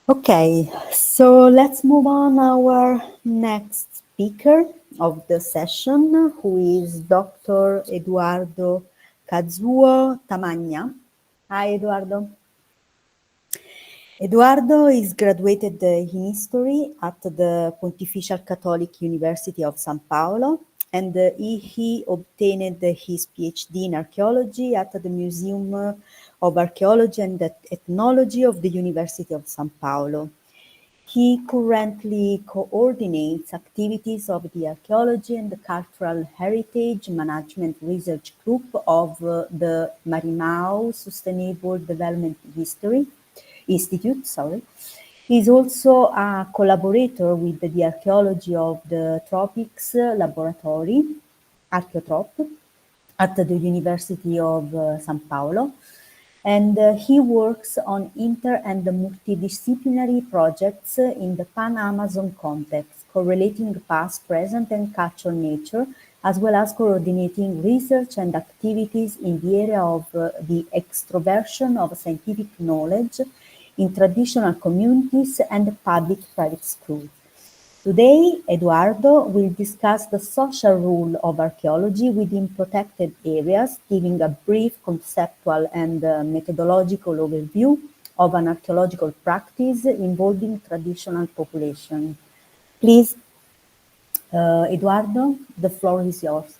Okay, so let's move on our next speaker of the session, who is Dr. Eduardo Kazuo Tamagna. Hi, Eduardo. Eduardo is graduated in history at the Pontifical Catholic University of São Paulo, and he obtained his PhD in archaeology at the Museum of Archaeology and Ethnology of the University of São Paulo. He currently coordinates activities of the Archaeology and the Cultural Heritage Management Research Group of the Marimau Sustainable Development Institute. He is also a collaborator with the Archaeology of the Tropics Laboratory, Archeotrop, at the University of São Paulo. And he works on inter and multidisciplinary projects in the Pan-Amazon context, correlating past, present, and cultural nature, as well as coordinating research and activities in the area of the extroversion of scientific knowledge in traditional communities and public-private schools. Today, Eduardo will discuss the social role of archaeology within protected areas, giving a brief conceptual and methodological overview of an archaeological practice involving traditional population. Please, Eduardo, the floor is yours.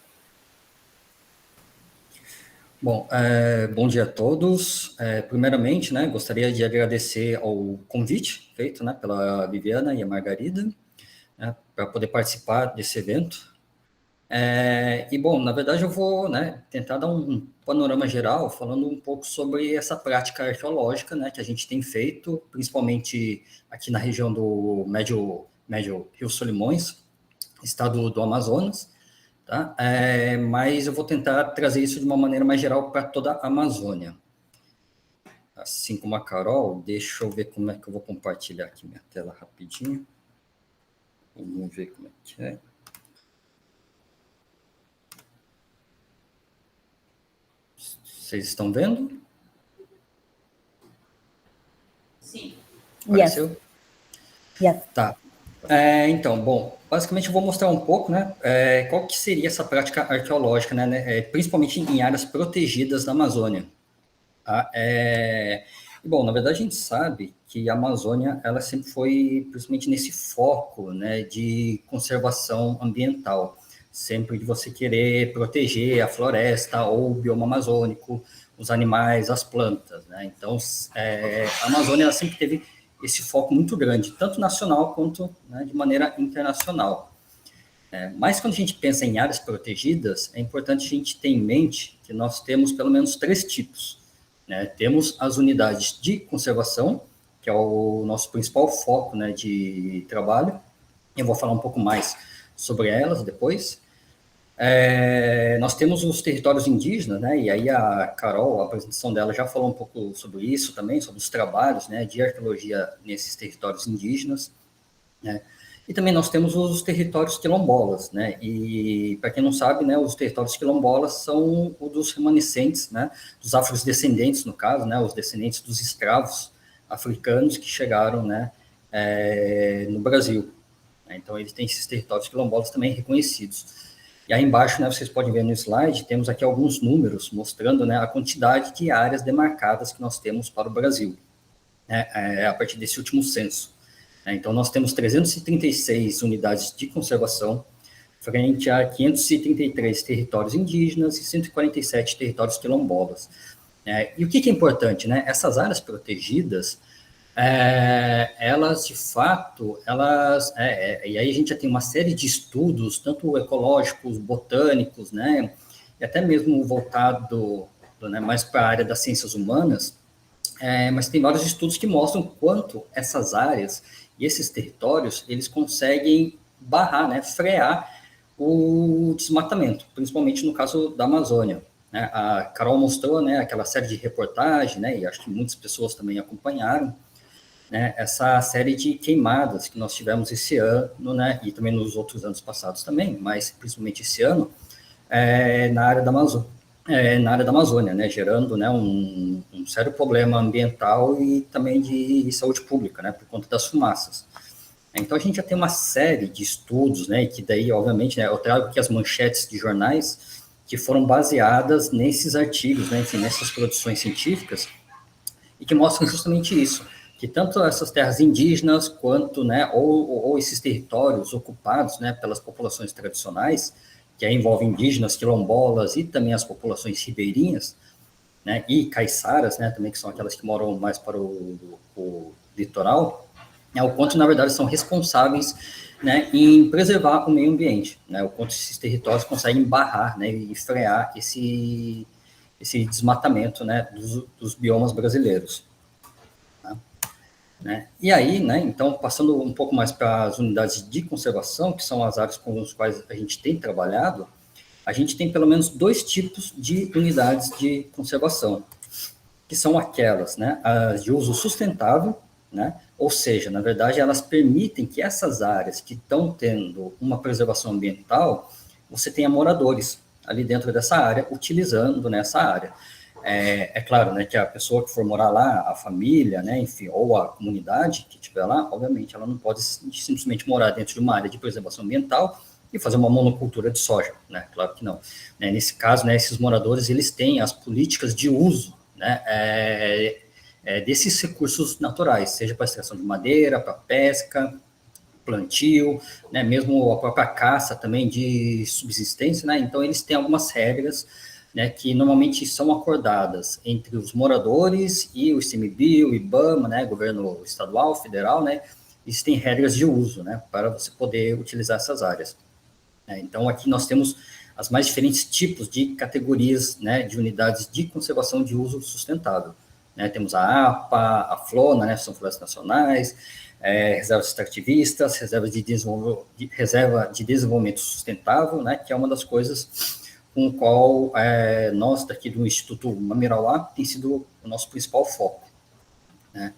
Bom, bom dia a todos. Primeiramente, gostaria de agradecer ao convite feito pela Viviana e a Margarida, para poder participar desse evento. E, bom, na verdade eu vou tentar dar um panorama geral, falando um pouco sobre essa prática arqueológica que a gente tem feito, principalmente aqui na região do Médio Rio Solimões, estado do Amazonas, tá? Mas eu vou tentar trazer isso de uma maneira mais geral para toda a Amazônia. Assim como a Carol, deixa eu ver como é que eu vou compartilhar aqui minha tela rapidinho. Vamos ver como é que é. Vocês estão vendo? Sim. Apareceu? Yes. Tá. Então, bom, basicamente eu vou mostrar um pouco, qual que seria essa prática arqueológica, principalmente em áreas protegidas da Amazônia. Tá? Bom, na verdade a gente sabe que a Amazônia, ela sempre foi principalmente nesse foco, de conservação ambiental, sempre de você querer proteger a floresta ou o bioma amazônico, os animais, as plantas, Então, a Amazônia, ela sempre teve esse foco muito grande, tanto nacional quanto de maneira internacional. Mas quando a gente pensa em áreas protegidas, é importante a gente ter em mente que nós temos pelo menos 3 tipos. Temos as unidades de conservação, que é o nosso principal foco de trabalho. Eu vou falar um pouco mais sobre elas depois. Nós temos os territórios indígenas, e aí a Carol, a apresentação dela já falou um pouco sobre isso também, sobre os trabalhos de arqueologia nesses territórios indígenas. E também nós temos os territórios quilombolas, E, para quem não sabe, os territórios quilombolas são os dos remanescentes, dos afrodescendentes, no caso, os descendentes dos escravos africanos que chegaram, no Brasil. Então, eles têm esses territórios quilombolas também reconhecidos. E aí embaixo, vocês podem ver no slide, temos aqui alguns números mostrando a quantidade de áreas demarcadas que nós temos para o Brasil, a partir desse último censo. Então, nós temos 336 unidades de conservação, frente a 533 territórios indígenas e 147 territórios quilombolas. E o que é importante? Essas áreas protegidas, elas, de fato, e aí a gente já tem uma série de estudos, tanto ecológicos, botânicos, e até mesmo voltado mais para a área das ciências humanas, mas tem vários estudos que mostram quanto essas áreas e esses territórios, eles conseguem barrar, frear o desmatamento, principalmente no caso da Amazônia. A Carol mostrou aquela série de reportagens, e acho que muitas pessoas também acompanharam, essa série de queimadas que nós tivemos esse ano, e também nos outros anos passados também, mas principalmente esse ano, na área da Amazônia. na área da Amazônia, né, gerando, né, um sério problema ambiental e também de saúde pública, né, por conta das fumaças. Então, a gente já tem uma série de estudos, né, que daí, obviamente, né, eu trago aqui as manchetes de jornais que foram baseadas nesses artigos, né, enfim, nessas produções científicas, e que mostram justamente isso, que tanto essas terras indígenas quanto, né, ou esses territórios ocupados, né, pelas populações tradicionais, que aí envolvem indígenas, quilombolas e também as populações ribeirinhas, né, e caiçaras, né, também que são aquelas que moram mais para o litoral, o quanto, na verdade, são responsáveis, né, em preservar o meio ambiente, né, o quanto esses territórios conseguem barrar, né, e frear esse desmatamento, né, dos biomas brasileiros. Tá? Né? E aí, né, então, passando um pouco mais para as unidades de conservação, que são as áreas com as quais a gente tem trabalhado, a gente tem pelo menos 2 tipos de unidades de conservação, que são aquelas, né, as de uso sustentável, né, ou seja, na verdade, elas permitem que essas áreas que estão tendo uma preservação ambiental, você tenha moradores ali dentro dessa área, utilizando nessa área. É claro, né, que a pessoa que for morar lá, a família, né, enfim, ou a comunidade que estiver lá, obviamente, ela não pode simplesmente morar dentro de uma área de preservação ambiental e fazer uma monocultura de soja, né, claro que não. Né, nesse caso, né, esses moradores, eles têm as políticas de uso, né, desses recursos naturais, seja para extração de madeira, para pesca, plantio, né, mesmo a própria caça também de subsistência, né, então eles têm algumas regras, né, que normalmente são acordadas entre os moradores e o ICMBio, o IBAMA, né, governo estadual, federal, né, existem regras de uso, né, para você poder utilizar essas áreas. Então, aqui nós temos as mais diferentes tipos de categorias, né, de unidades de conservação de uso sustentável. Né, temos a APA, a FLONA, né, são florestas nacionais, reservas extrativistas, reserva de desenvolvimento sustentável, né, que é uma das coisas com o qual nós daqui do Instituto Mamirauá tem sido o nosso principal foco. Né.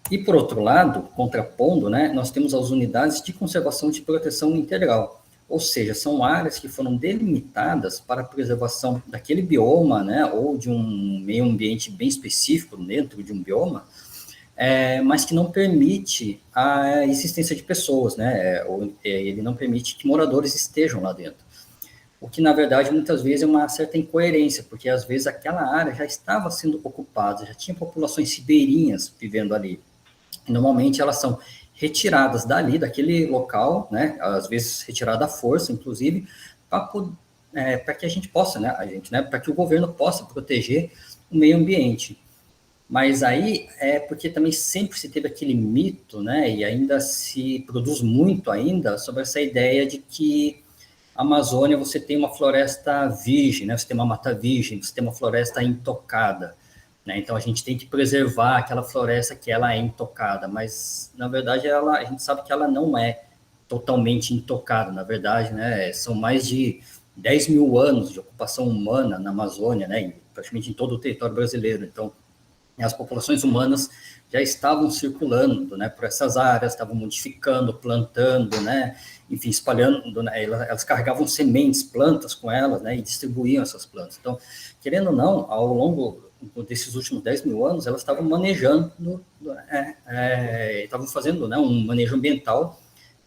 E, por outro lado, contrapondo, né, nós temos as unidades de conservação de proteção integral, ou seja, são áreas que foram delimitadas para a preservação daquele bioma, né, ou de um meio ambiente bem específico dentro de um bioma, mas que não permite a existência de pessoas, né, ele não permite que moradores estejam lá dentro. O que, na verdade, muitas vezes é uma certa incoerência, porque às vezes aquela área já estava sendo ocupada, já tinha populações ribeirinhas vivendo ali. E, normalmente elas são retiradas dali, daquele local, né, às vezes retirada à força, inclusive, para que a gente possa, né, para que o governo possa proteger o meio ambiente. Mas aí é porque também sempre se teve aquele mito, né, e ainda se produz muito ainda sobre essa ideia de que a Amazônia você tem uma floresta virgem, né, você tem uma mata virgem, você tem uma floresta intocada. Né? Então, a gente tem que preservar aquela floresta que ela é intocada, mas, na verdade, a gente sabe que ela não é totalmente intocada, na verdade, né? São mais de 10 mil anos de ocupação humana na Amazônia, né? Praticamente em todo o território brasileiro. Então, as populações humanas já estavam circulando, né, por essas áreas, estavam modificando, plantando, né, enfim, espalhando, né, elas carregavam sementes, plantas com elas, né, e distribuíam essas plantas. Então, querendo ou não, ao longo desses últimos 10 mil anos, elas estavam manejando, estavam fazendo, né, um manejo ambiental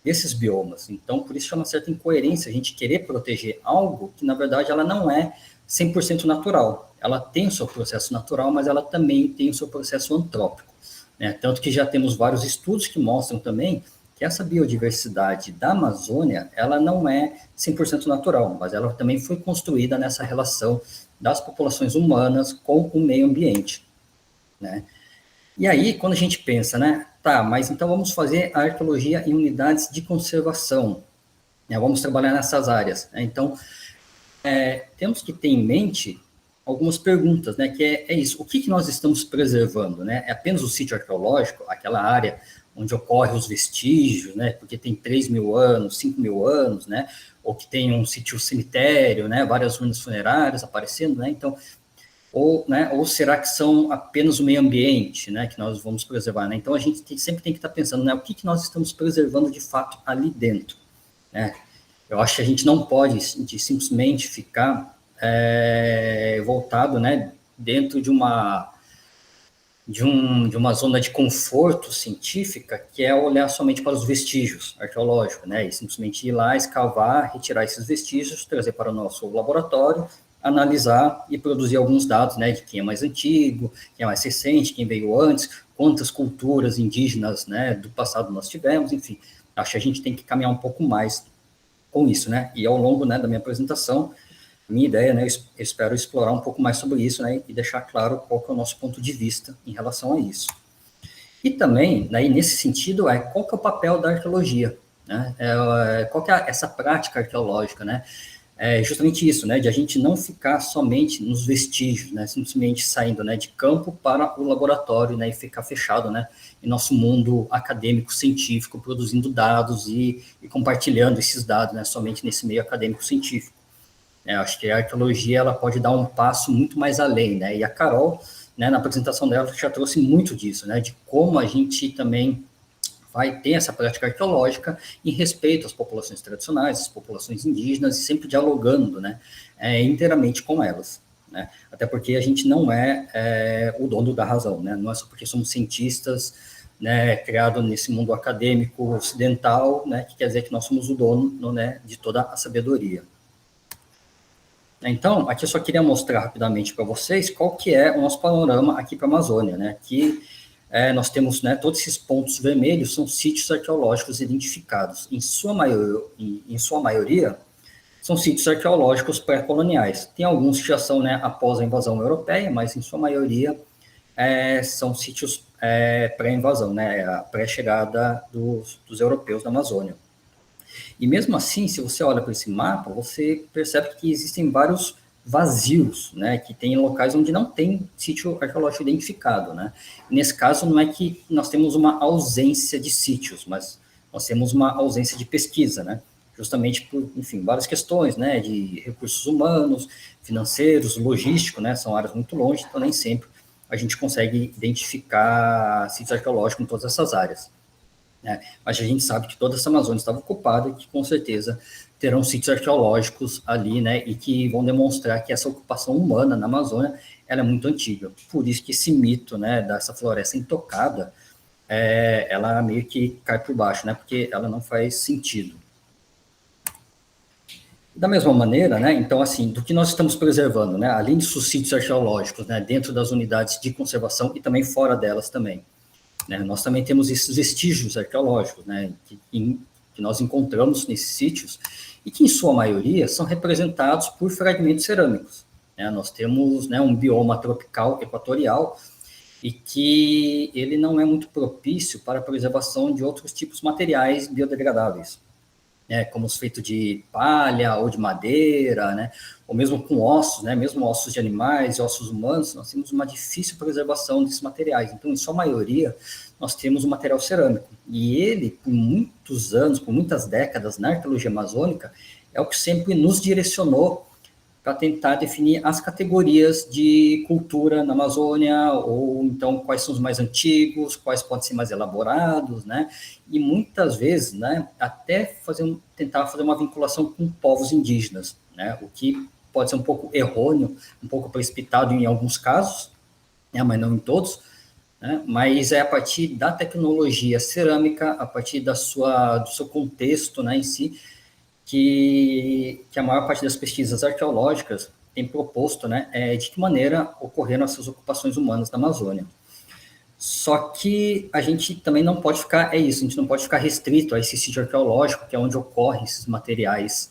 desses biomas. Então, por isso é uma certa incoerência a gente querer proteger algo que, na verdade, ela não é 100% natural. Ela tem o seu processo natural, mas ela também tem o seu processo antrópico. Né? Tanto que já temos vários estudos que mostram também que essa biodiversidade da Amazônia, ela não é 100% natural, mas ela também foi construída nessa relação das populações humanas com o meio ambiente. Né? E aí, quando a gente pensa, né, tá, mas então vamos fazer a arqueologia em unidades de conservação, né, vamos trabalhar nessas áreas. Né? Então, temos que ter em mente algumas perguntas, né, que é isso, o que nós estamos preservando, né, é apenas o sítio arqueológico, aquela área onde ocorrem os vestígios, né, porque tem 3 mil anos, 5 mil anos, né, ou que tem um sítio cemitério, né, várias urnas funerárias aparecendo, né, então, ou será que são apenas o meio ambiente, né, que nós vamos preservar, né, então a gente sempre tem que estar pensando, né, o que nós estamos preservando de fato ali dentro, né, eu acho que a gente não pode simplesmente ficar voltado, né, dentro de uma zona de conforto científica, que é olhar somente para os vestígios arqueológicos, né, e simplesmente ir lá, escavar, retirar esses vestígios, trazer para o nosso laboratório, analisar e produzir alguns dados, né, de quem é mais antigo, quem é mais recente, quem veio antes, quantas culturas indígenas, né, do passado nós tivemos, enfim. Acho que a gente tem que caminhar um pouco mais com isso, né, e ao longo, né, da minha apresentação, minha ideia, né, eu espero explorar um pouco mais sobre isso, né, e deixar claro qual que é o nosso ponto de vista em relação a isso. E também, né, nesse sentido, qual que é o papel da arqueologia, né, qual que é essa prática arqueológica, né, justamente isso, né, de a gente não ficar somente nos vestígios, né, simplesmente saindo, né, de campo para o laboratório, né, e ficar fechado, né, em nosso mundo acadêmico, científico, produzindo dados e compartilhando esses dados, né, somente nesse meio acadêmico científico. Acho que a arqueologia ela pode dar um passo muito mais além, né? E a Carol, né, na apresentação dela, já trouxe muito disso, né? De como a gente também vai ter essa prática arqueológica em respeito às populações tradicionais, às populações indígenas, e sempre dialogando, né, inteiramente com elas, né? Até porque a gente não é o dono da razão, né? Não é só porque somos cientistas, né, criado nesse mundo acadêmico ocidental, né, que quer dizer que nós somos o dono, né, de toda a sabedoria. Então, aqui eu só queria mostrar rapidamente para vocês qual que é o nosso panorama aqui para a Amazônia, né? Que nós temos, né, todos esses pontos vermelhos são sítios arqueológicos identificados. Em sua maioria, são sítios arqueológicos pré-coloniais. Tem alguns que já são, né, após a invasão europeia, mas em sua maioria são sítios pré-invasão, né? A pré-chegada dos europeus na Amazônia. E mesmo assim, se você olha para esse mapa, você percebe que existem vários vazios, né, que tem locais onde não tem sítio arqueológico identificado, né. Nesse caso, não é que nós temos uma ausência de sítios, mas nós temos uma ausência de pesquisa, né, justamente por, enfim, várias questões, né, de recursos humanos, financeiros, logísticos, né, são áreas muito longe, então nem sempre a gente consegue identificar sítios arqueológicos em todas essas áreas. Mas a gente sabe que toda essa Amazônia estava ocupada e que, com certeza, terão sítios arqueológicos ali, né, e que vão demonstrar que essa ocupação humana na Amazônia ela é muito antiga. Por isso que esse mito, né, dessa floresta intocada, ela meio que cai por baixo, né, porque ela não faz sentido. Da mesma maneira, né, então, assim, do que nós estamos preservando, né, além dos sítios arqueológicos, né, dentro das unidades de conservação e também fora delas também, né, nós também temos esses vestígios arqueológicos, né, que nós encontramos nesses sítios e que, em sua maioria, são representados por fragmentos cerâmicos, né. Nós temos, né, um bioma tropical equatorial e que ele não é muito propício para a preservação de outros tipos materiais biodegradáveis, como os feitos de palha ou de madeira, né, ou mesmo com ossos, né, mesmo ossos de animais e ossos humanos, nós temos uma difícil preservação desses materiais. Então, em sua maioria, nós temos o material cerâmico. E ele, por muitos anos, por muitas décadas, na arqueologia amazônica, é o que sempre nos direcionou para tentar definir as categorias de cultura na Amazônia, ou então quais são os mais antigos, quais podem ser mais elaborados, né? E muitas vezes, né, até tentar fazer uma vinculação com povos indígenas, né? O que pode ser um pouco errôneo, um pouco precipitado em alguns casos, né, mas não em todos, né? Mas é a partir da tecnologia cerâmica, a partir do seu contexto, né, em si, que a maior parte das pesquisas arqueológicas tem proposto, né, de que maneira ocorreram essas ocupações humanas na Amazônia. Só que a gente também não pode ficar, a gente não pode ficar restrito a esse sítio arqueológico, que é onde ocorrem esses materiais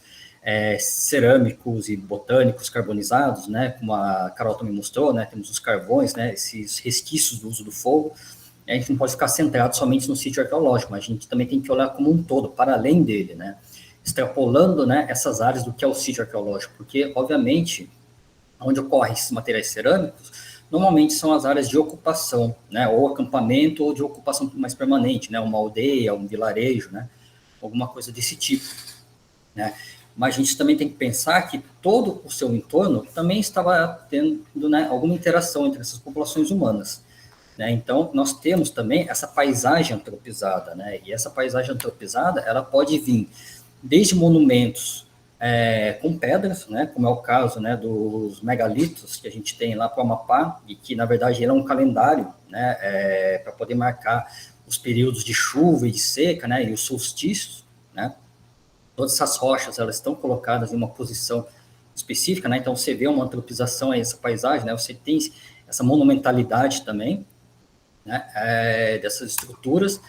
cerâmicos e botânicos carbonizados, né, como a Carol também mostrou, né, temos os carvões, né, esses resquícios do uso do fogo. A gente não pode ficar centrado somente no sítio arqueológico, mas a gente também tem que olhar como um todo, para além dele, né, extrapolando, né, essas áreas do que é o sítio arqueológico, porque, obviamente, onde ocorrem esses materiais cerâmicos, normalmente são as áreas de ocupação, né, ou acampamento, ou de ocupação mais permanente, né, uma aldeia, um vilarejo, né, alguma coisa desse tipo, né. Mas a gente também tem que pensar que todo o seu entorno também estava tendo, né, alguma interação entre essas populações humanas, né. Então, nós temos também essa paisagem antropizada, né, e essa paisagem antropizada, ela pode vir desde monumentos com pedras, né, como é o caso, né, dos megalitos que a gente tem lá para o Amapá, e que, na verdade, ele é um calendário, né, para poder marcar os períodos de chuva e de seca, né, e os solstícios, né. Todas essas rochas, elas estão colocadas em uma posição específica, né, então você vê uma antropização a essa paisagem, né, você tem essa monumentalidade também, né, dessas estruturas,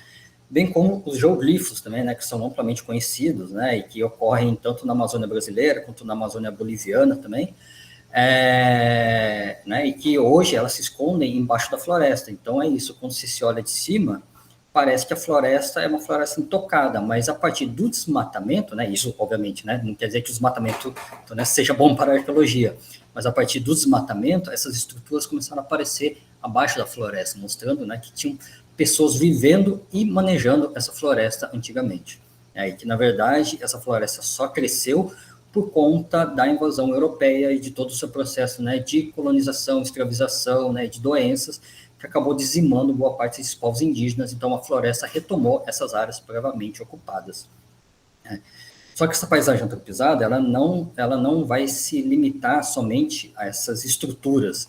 bem como os geoglifos também, né, que são amplamente conhecidos, né, e que ocorrem tanto na Amazônia brasileira quanto na Amazônia boliviana também, né, e que hoje elas se escondem embaixo da floresta. Então é isso, quando você se olha de cima, parece que a floresta é uma floresta intocada, mas a partir do desmatamento, né, isso obviamente, né, não quer dizer que o desmatamento, então, né, seja bom para a arqueologia, mas a partir do desmatamento, essas estruturas começaram a aparecer abaixo da floresta, mostrando, né, que tinham pessoas vivendo e manejando essa floresta antigamente. E que, na verdade, essa floresta só cresceu por conta da invasão europeia e de todo o seu processo, né, de colonização, escravização, né, de doenças, que acabou dizimando boa parte desses povos indígenas. Então, a floresta retomou essas áreas previamente ocupadas. Só que essa paisagem antropizada, ela não vai se limitar somente a essas estruturas,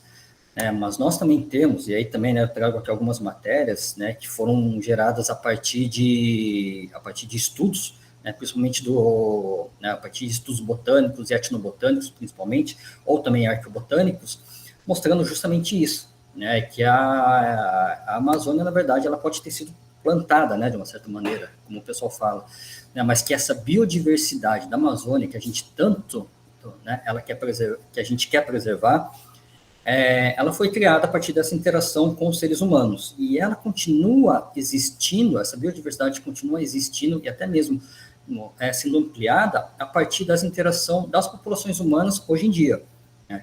mas nós também temos, e aí também, né, eu trago aqui algumas matérias, né, que foram geradas a partir de estudos, né, principalmente a partir de estudos botânicos e etnobotânicos, principalmente, ou também arqueobotânicos, mostrando justamente isso, né, que a Amazônia, na verdade, ela pode ter sido plantada, né, de uma certa maneira, como o pessoal fala, né, mas que essa biodiversidade da Amazônia, que a gente tanto, né, que a gente quer preservar, ela foi criada a partir dessa interação com os seres humanos, e ela continua existindo, essa biodiversidade continua existindo, e até mesmo sendo ampliada a partir das interações das populações humanas hoje em dia.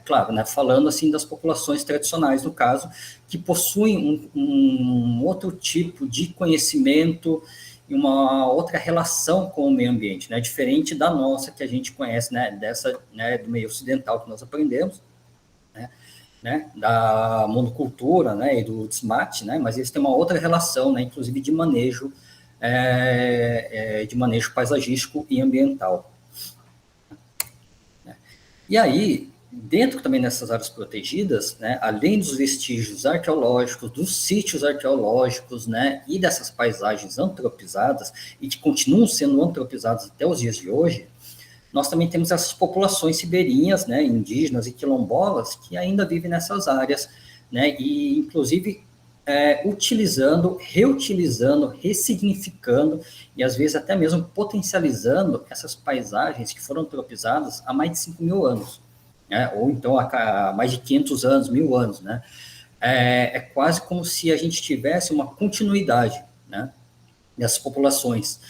Claro, né, falando assim das populações tradicionais, no caso, que possuem um outro tipo de conhecimento e uma outra relação com o meio ambiente, né, diferente da nossa, que a gente conhece, né, do meio ocidental que nós aprendemos, da monocultura, né, e do desmate, né, mas eles têm uma outra relação, né, inclusive de manejo paisagístico e ambiental. E aí, dentro também dessas áreas protegidas, né, além dos vestígios arqueológicos, dos sítios arqueológicos, né, e dessas paisagens antropizadas, e que continuam sendo antropizadas até os dias de hoje, nós também temos essas populações ribeirinhas, né, indígenas e quilombolas, que ainda vivem nessas áreas, né, e inclusive utilizando, reutilizando, ressignificando e às vezes até mesmo potencializando essas paisagens que foram antropizadas há mais de 5.000 anos, né, ou então há mais de 500 anos, 1.000 anos, né, quase como se a gente tivesse uma continuidade, né, dessas populações.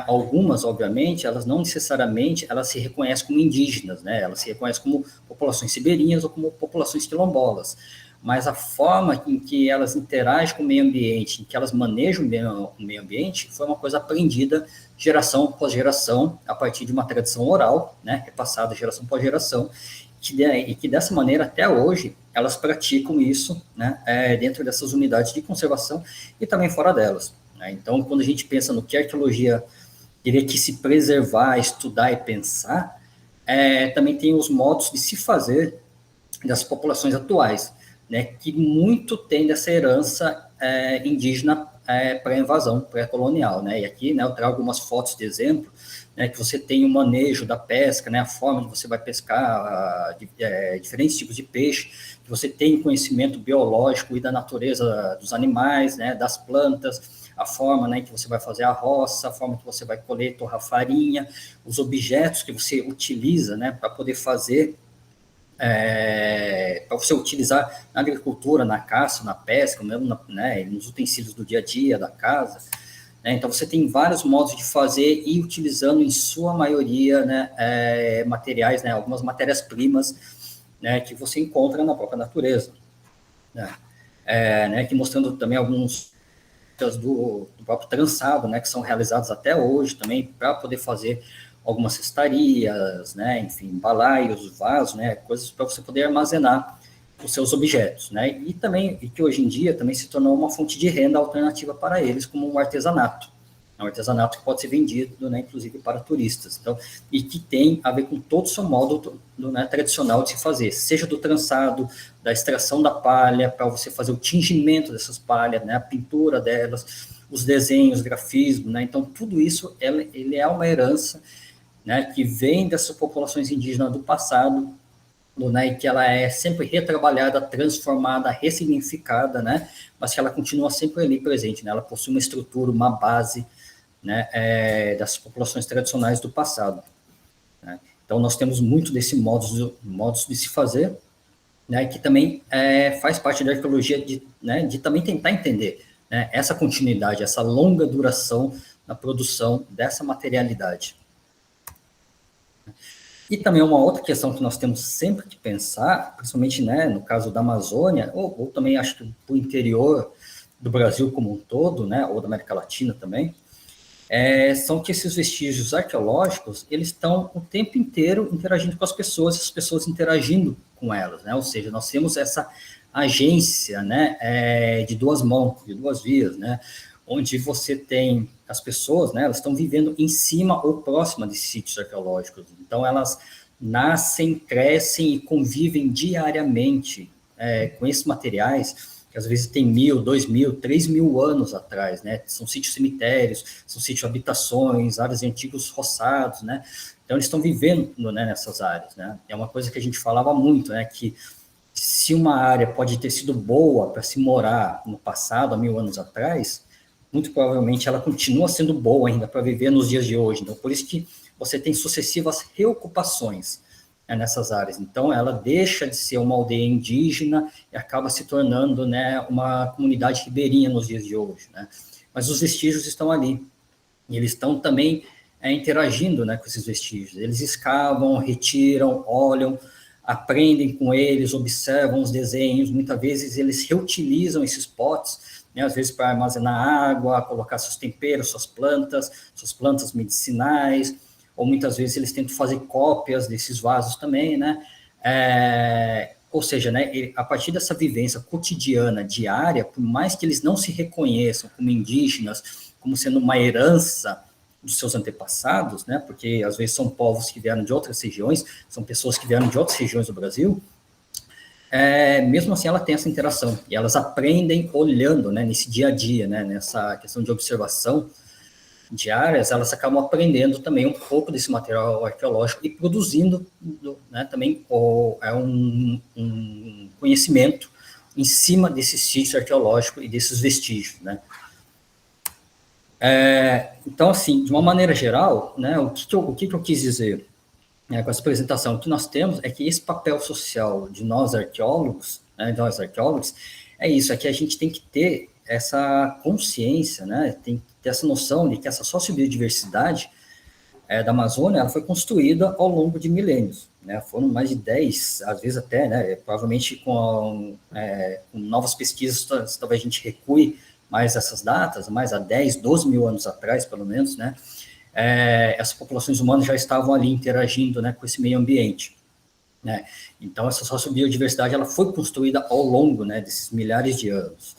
Algumas, obviamente, elas não necessariamente elas se reconhecem como indígenas, né? Elas se reconhecem como populações ribeirinhas ou como populações quilombolas, mas a forma em que elas interagem com o meio ambiente, em que elas manejam o meio ambiente, foi uma coisa aprendida geração após geração, a partir de uma tradição oral, né, repassada geração após geração, e que dessa maneira, até hoje, elas praticam isso, né, dentro dessas unidades de conservação e também fora delas. Então, quando a gente pensa no que a arqueologia teria que se preservar, estudar e pensar, também tem os modos de se fazer das populações atuais, né, que muito tem dessa herança indígena pré-invasão, pré-colonial, né, e aqui, né, eu trago algumas fotos de exemplo, né, que você tem o manejo da pesca, né, a forma que você vai pescar diferentes tipos de peixe, que você tem conhecimento biológico e da natureza dos animais, né, das plantas, a forma, né, que você vai fazer a roça, a forma que você vai colher, torrar farinha, os objetos que você utiliza, né, para poder fazer, para você utilizar na agricultura, na caça, na pesca, mesmo né, nos utensílios do dia a dia, da casa, né, então você tem vários modos de fazer e utilizando em sua maioria, né, materiais, né, algumas matérias-primas, né, que você encontra na própria natureza, né, que mostrando também alguns do próprio trançado, né, que são realizados até hoje também para poder fazer algumas cestarias, né, enfim, balaios, vasos, né, coisas para você poder armazenar os seus objetos, né, e também, e que hoje em dia também se tornou uma fonte de renda alternativa para eles, como um artesanato, É um artesanato que pode ser vendido, né, inclusive para turistas. Então, e que tem a ver com todo o seu modo né, tradicional de se fazer, seja do trançado, da extração da palha, para você fazer o tingimento dessas palhas, né, a pintura delas, os desenhos, grafismo, né? Então, tudo isso ele é uma herança, né, que vem dessas populações indígenas do passado, né, e que ela é sempre retrabalhada, transformada, ressignificada, né, mas que ela continua sempre ali presente, né, ela possui uma estrutura, uma base, né, das populações tradicionais do passado. Né? Então, nós temos muito desse modos de se fazer, né, que também faz parte da arqueologia né, de também tentar entender, né, essa continuidade, essa longa duração na produção dessa materialidade. E também uma outra questão que nós temos sempre que pensar, principalmente, né, no caso da Amazônia, ou também acho que do interior do Brasil como um todo, né, ou da América Latina também, são que esses vestígios arqueológicos, eles estão o tempo inteiro interagindo com as pessoas interagindo com elas, né? Ou seja, nós temos essa agência, né, de duas mãos, de duas vias, né? Onde você tem as pessoas, né, elas estão vivendo em cima ou próxima de sítios arqueológicos. Então, elas nascem, crescem e convivem diariamente com esses materiais, que às vezes tem 1.000, 2.000, 3.000 anos atrás, né? São sítios cemitérios, são sítios habitações, áreas de antigos roçados, né? Então, eles estão vivendo, né, nessas áreas, né? É uma coisa que a gente falava muito, né? Que se uma área pode ter sido boa para se morar no passado, há 1.000 anos atrás, muito provavelmente ela continua sendo boa ainda para viver nos dias de hoje. Então, por isso que você tem sucessivas reocupações, né, nessas áreas. Então, ela deixa de ser uma aldeia indígena e acaba se tornando, né, uma comunidade ribeirinha nos dias de hoje, né? Mas os vestígios estão ali. E eles estão também interagindo, né, com esses vestígios. Eles escavam, retiram, olham, aprendem com eles, observam os desenhos. Muitas vezes eles reutilizam esses potes, né, às vezes para armazenar água, colocar seus temperos, suas plantas medicinais, ou muitas vezes eles tentam fazer cópias desses vasos também, né? Ou seja, né, a partir dessa vivência cotidiana, diária, por mais que eles não se reconheçam como indígenas, como sendo uma herança dos seus antepassados, né, porque às vezes são povos que vieram de outras regiões, são pessoas que vieram de outras regiões do Brasil, mesmo assim ela tem essa interação, e elas aprendem olhando, né, nesse dia a dia, né, nessa questão de observação diárias, elas acabam aprendendo também um pouco desse material arqueológico e produzindo, né, também um conhecimento em cima desse sítio arqueológico e desses vestígios, né. Então, assim, de uma maneira geral, né, o que eu quis dizer com essa apresentação? O que nós temos é que esse papel social de nós arqueólogos, né, é isso, é que a gente tem que ter essa consciência, né, tem que ter essa noção de que essa sociobiodiversidade da Amazônia, ela foi construída ao longo de milênios, né, foram mais de 10, às vezes até, né, provavelmente com novas pesquisas, talvez a gente recue mais essas datas, mais há 10, 12 mil anos atrás, pelo menos, né, essas populações humanas já estavam ali interagindo, né, com esse meio ambiente, né. Então, essa sociobiodiversidade ela foi construída ao longo, né, desses milhares de anos,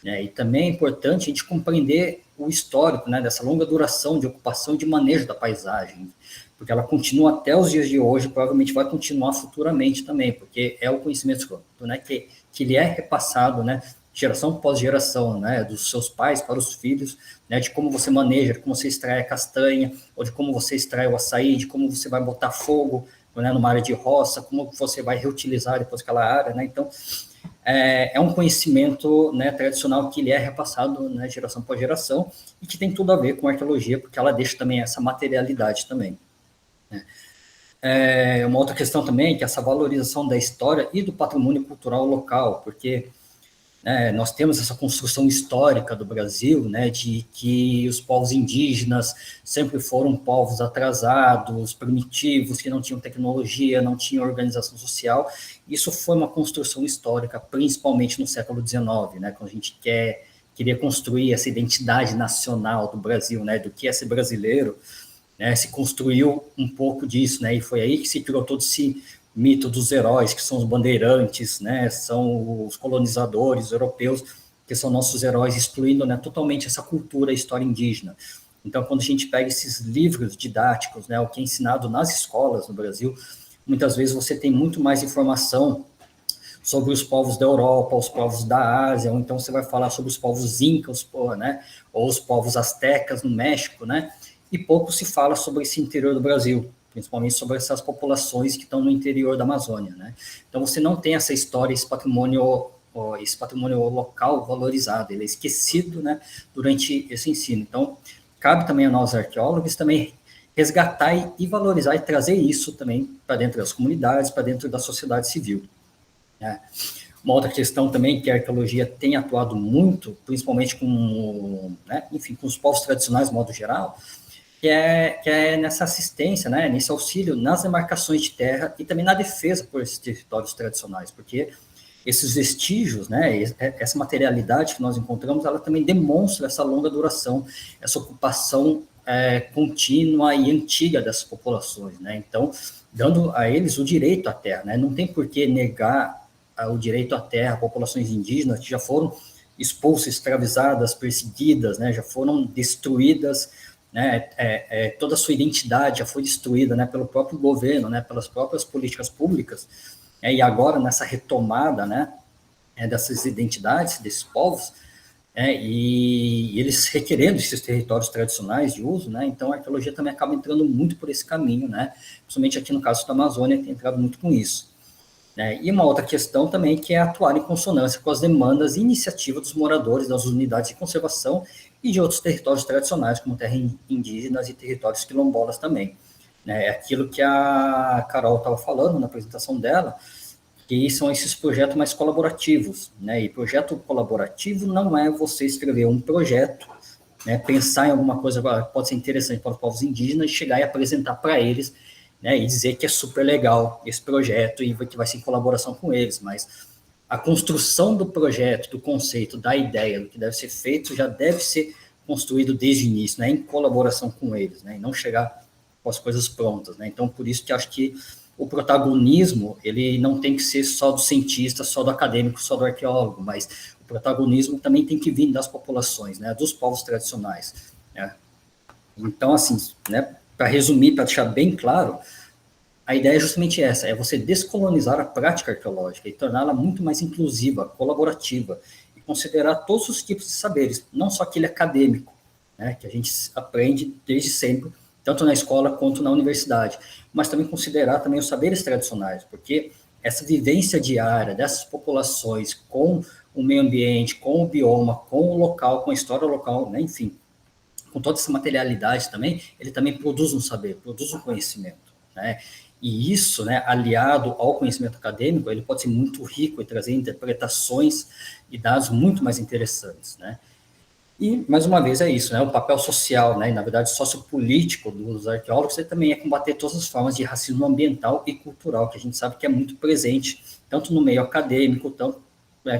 né. E também é importante a gente compreender o histórico, né, dessa longa duração de ocupação e de manejo da paisagem, porque ela continua até os dias de hoje, provavelmente vai continuar futuramente também, porque é o conhecimento, né, que ele é repassado, né, geração após geração, né, dos seus pais para os filhos, né, de como você maneja, de como você extrai a castanha, ou de como você extrai o açaí, de como você vai botar fogo, né, numa área de roça, como você vai reutilizar depois aquela área, né. Então, é um conhecimento, né, tradicional que ele é repassado, né, geração por geração e que tem tudo a ver com a arqueologia, porque ela deixa também essa materialidade também, né. Uma outra questão também que é essa valorização da história e do patrimônio cultural local, porque nós temos essa construção histórica do Brasil, né, de que os povos indígenas sempre foram povos atrasados, primitivos, que não tinham tecnologia, não tinham organização social. Isso foi uma construção histórica, principalmente no século XIX, né, quando a gente queria construir essa identidade nacional do Brasil, né, do que é ser brasileiro, né, se construiu um pouco disso, né, e foi aí que se criou todo esse mito dos heróis, que são os bandeirantes, né, são os colonizadores europeus, que são nossos heróis, excluindo, né, totalmente essa cultura, a história indígena. Então, quando a gente pega esses livros didáticos, né, o que é ensinado nas escolas no Brasil, muitas vezes você tem muito mais informação sobre os povos da Europa, os povos da Ásia, ou então você vai falar sobre os povos incas, né, ou os povos astecas no México, né, e pouco se fala sobre esse interior do Brasil, principalmente sobre essas populações que estão no interior da Amazônia, né. Então você não tem essa história, esse patrimônio local valorizado, ele é esquecido, né, durante esse ensino. Então, cabe também a nós arqueólogos também resgatar e valorizar e trazer isso também para dentro das comunidades, para dentro da sociedade civil. Né? Uma outra questão também que a arqueologia tem atuado muito, principalmente com, né, enfim, com os povos tradicionais, de modo geral, que é nessa assistência, né, nesse auxílio nas demarcações de terra e também na defesa por esses territórios tradicionais, porque esses vestígios, né, essa materialidade que nós encontramos, ela também demonstra essa longa duração, essa ocupação contínua e antiga dessas populações, né? Então, dando a eles o direito à terra, né? Não tem por que negar o direito à terra a populações indígenas que já foram expulsas, escravizadas, perseguidas, né? Já foram destruídas, né? Toda a sua identidade já foi destruída, né? Pelo próprio governo, né? Pelas próprias políticas públicas. E agora, nessa retomada, né, dessas identidades, desses povos, e eles requerendo esses territórios tradicionais de uso, né, então a arqueologia também acaba entrando muito por esse caminho, né, principalmente aqui no caso da Amazônia, tem entrado muito com isso. Né, e uma outra questão também que é atuar em consonância com as demandas e iniciativas dos moradores das unidades de conservação e de outros territórios tradicionais, como terras indígenas e territórios quilombolas também. É aquilo que a Carol estava falando na apresentação dela, que são esses projetos mais colaborativos, né? E projeto colaborativo não é você escrever um projeto, né, pensar em alguma coisa que pode ser interessante para os povos indígenas, chegar e apresentar para eles, né, e dizer que é super legal esse projeto e que vai ser em colaboração com eles, mas a construção do projeto, do conceito, da ideia, do que deve ser feito, já deve ser construído desde o início, né, em colaboração com eles, né, e não chegar com as coisas prontas, né. Então, por isso que acho que o protagonismo, ele não tem que ser só do cientista, só do acadêmico, só do arqueólogo, mas o protagonismo também tem que vir das populações, né, dos povos tradicionais. Né. Então, assim, né, para resumir, para deixar bem claro, a ideia é justamente essa, é você descolonizar a prática arqueológica e torná-la muito mais inclusiva, colaborativa, e considerar todos os tipos de saberes, não só aquele acadêmico, né, que a gente aprende desde sempre, tanto na escola quanto na universidade, mas também considerar também os saberes tradicionais, porque essa vivência diária dessas populações com o meio ambiente, com o bioma, com o local, com a história local, né, enfim, com toda essa materialidade também, ele também produz um saber, produz um conhecimento, né? E isso, né, aliado ao conhecimento acadêmico, ele pode ser muito rico e trazer interpretações e dados muito mais interessantes, né? E, mais uma vez, é isso, né? O papel social, né? E, na verdade, sociopolítico dos arqueólogos também é combater todas as formas de racismo ambiental e cultural, que a gente sabe que é muito presente, tanto no meio acadêmico, tanto,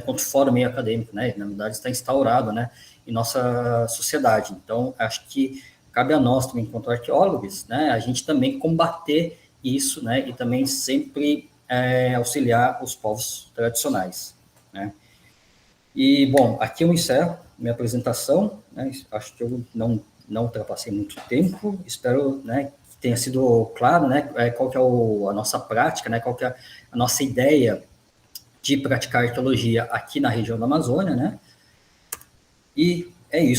quanto fora do meio acadêmico, né? Na verdade, está instaurado, né, em nossa sociedade. Então, acho que cabe a nós, também, enquanto arqueólogos, né, a gente também combater isso, né? E também sempre auxiliar os povos tradicionais, né? E, bom, aqui eu encerro minha apresentação, né? Acho que eu não ultrapassei muito tempo, espero, né, que tenha sido claro, né, qual que é a nossa prática, né, qual que é a nossa ideia de praticar arqueologia aqui na região da Amazônia, né, e é isso.